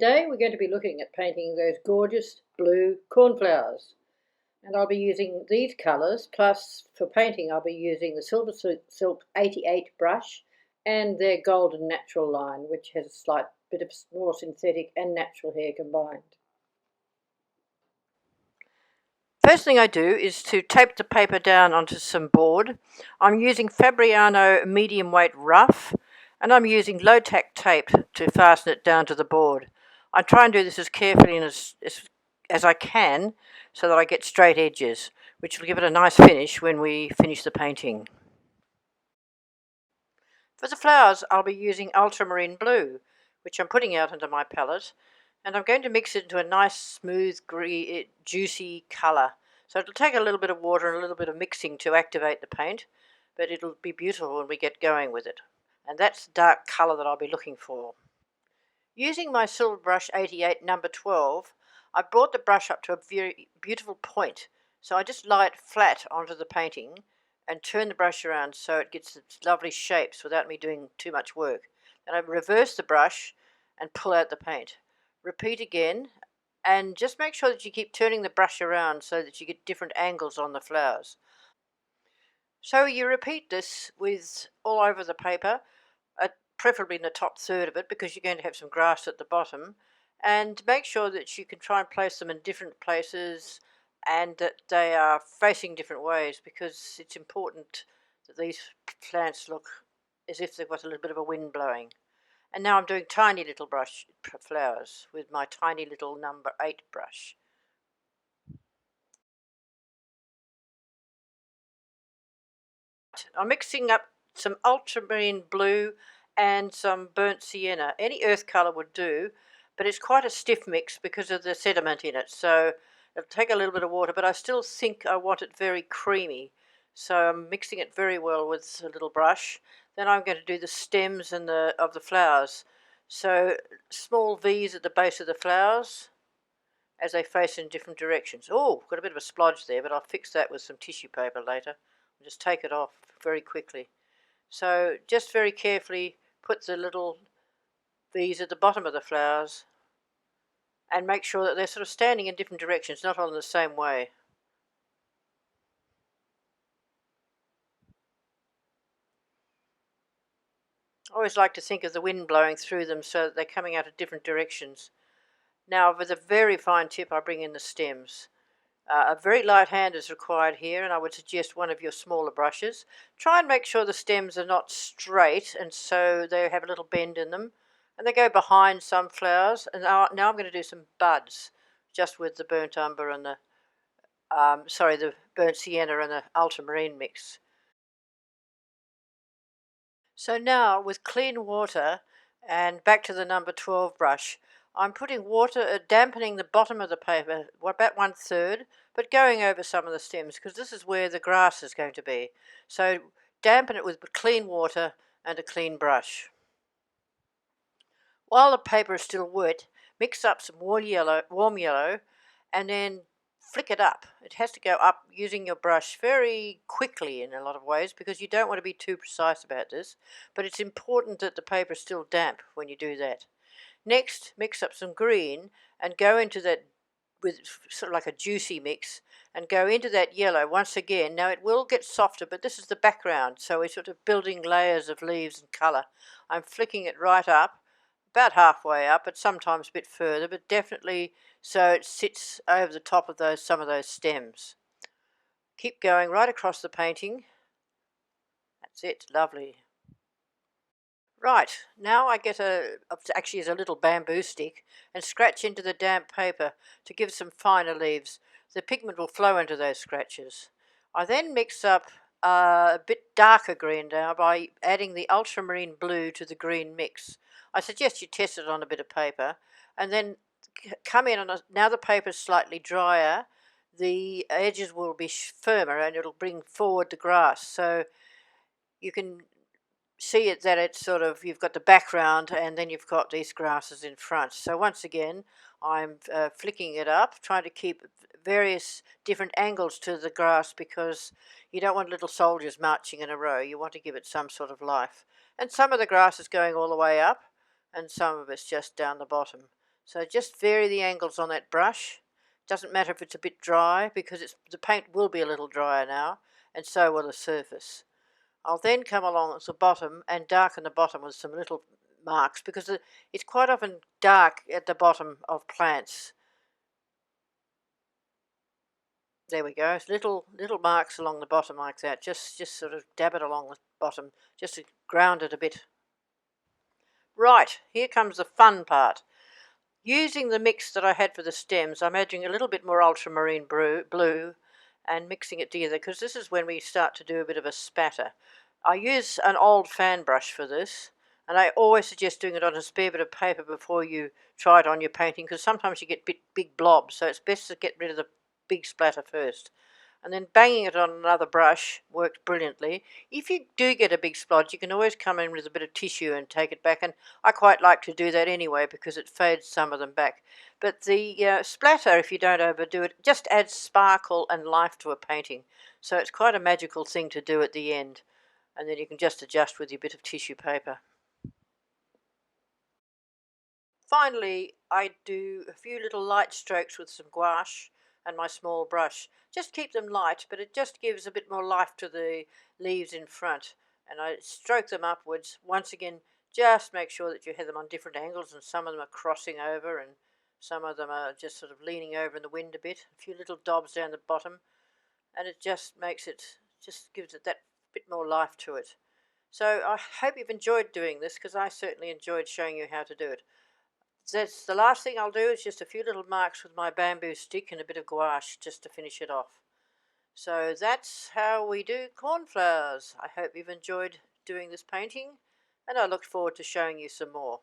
Today we're going to be looking at painting those gorgeous blue cornflowers. And I'll be using these colours, plus for painting I'll be using the Silver Silk 88 brush and their Golden Natural line, which has a slight bit of more synthetic and natural hair combined. First thing I do is to tape the paper down onto some board. I'm using Fabriano medium weight rough, and I'm using low tack tape to fasten it down to the board. I try and do this as carefully and as I can so that I get straight edges, which will give it a nice finish when we finish the painting. For the flowers I'll be using ultramarine blue, which I'm putting out into my palette, and I'm going to mix it into a nice smooth green juicy colour. So it'll take a little bit of water and a little bit of mixing to activate the paint, but it'll be beautiful when we get going with it. And that's the dark colour that I'll be looking for. Using my Silver Brush 88 number 12, I brought the brush up to a very beautiful point. So I just lie it flat onto the painting and turn the brush around so it gets its lovely shapes without me doing too much work. Then I reverse the brush and pull out the paint. Repeat again, and just make sure that you keep turning the brush around so that you get different angles on the flowers. So you repeat this with all over the paper, preferably in the top third of it, because you're going to have some grass at the bottom, and make sure that you can try and place them in different places and that they are facing different ways, because it's important that these plants look as if they've got a little bit of a wind blowing. And now I'm doing tiny little brush flowers with my tiny little number 8 brush. I'm mixing up some ultramarine blue and some burnt sienna. Any earth colour would do, but it's quite a stiff mix because of the sediment in it. So it'll take a little bit of water, but I still think I want it very creamy. So I'm mixing it very well with a little brush. Then I'm going to do the stems and of the flowers. So small V's at the base of the flowers as they face in different directions. Oh, got a bit of a splodge there, but I'll fix that with some tissue paper later. I'll just take it off very quickly. So just very carefully put the little V's at the bottom of the flowers and make sure that they're sort of standing in different directions, not all in the same way. I always like to think of the wind blowing through them so that they're coming out of different directions. Now with a very fine tip I bring in the stems. A very light hand is required here, and I would suggest one of your smaller brushes. Try and make sure the stems are not straight, and so they have a little bend in them, and they go behind some flowers. And now I'm going to do some buds, just with the burnt umber and the burnt sienna and the ultramarine mix. So now with clean water and back to the number 12 brush, I'm putting water, dampening the bottom of the paper, about 1/3, but going over some of the stems because this is where the grass is going to be. So dampen it with clean water and a clean brush. While the paper is still wet, mix up some warm yellow, and then flick it up. It has to go up using your brush very quickly in a lot of ways because you don't want to be too precise about this, but it's important that the paper is still damp when you do that. Next, mix up some green and go into that with sort of like a juicy mix and go into that yellow once again. Now it will get softer, but this is the background, so we're sort of building layers of leaves and colour. I'm flicking it right up, about halfway up, but sometimes a bit further, but definitely so it sits over the top of some of those stems. Keep going right across the painting. That's it, lovely. Right, now I get actually is a little bamboo stick and scratch into the damp paper to give some finer leaves. The pigment will flow into those scratches. I then mix up a bit darker green now by adding the ultramarine blue to the green mix. I suggest you test it on a bit of paper and then come in on now the paper is slightly drier, the edges will be firmer and it'll bring forward the grass. So you can see it that it's sort of, you've got the background and then you've got these grasses in front. So once again, I'm flicking it up, trying to keep various different angles to the grass because you don't want little soldiers marching in a row. You want to give it some sort of life. And some of the grass is going all the way up and some of it's just down the bottom. So just vary the angles on that brush. Doesn't matter if it's a bit dry because the paint will be a little drier now, and so will the surface. I'll then come along at the bottom and darken the bottom with some little marks because it's quite often dark at the bottom of plants. There we go. It's little marks along the bottom like that. Just sort of dab it along the bottom just to ground it a bit. Right, here comes the fun part. Using the mix that I had for the stems, I'm adding a little bit more ultramarine blue and mixing it together because this is when we start to do a bit of a spatter. I use an old fan brush for this, and I always suggest doing it on a spare bit of paper before you try it on your painting because sometimes you get big blobs, so it's best to get rid of the big splatter first. And then banging it on another brush works brilliantly. If you do get a big splodge, you can always come in with a bit of tissue and take it back, and I quite like to do that anyway because it fades some of them back. But the splatter, if you don't overdo it, just adds sparkle and life to a painting. So it's quite a magical thing to do at the end, and then you can just adjust with your bit of tissue paper. Finally, I do a few little light strokes with some gouache and my small brush. Just keep them light, but it just gives a bit more life to the leaves in front. And I stroke them upwards. Once again, just make sure that you have them on different angles, and some of them are crossing over and some of them are just sort of leaning over in the wind a bit. A few little dobs down the bottom, and it just gives it that bit more life to it. So I hope you've enjoyed doing this because I certainly enjoyed showing you how to do it. That's the last thing I'll do is just a few little marks with my bamboo stick and a bit of gouache just to finish it off. So that's how we do cornflowers. I hope you've enjoyed doing this painting, and I look forward to showing you some more.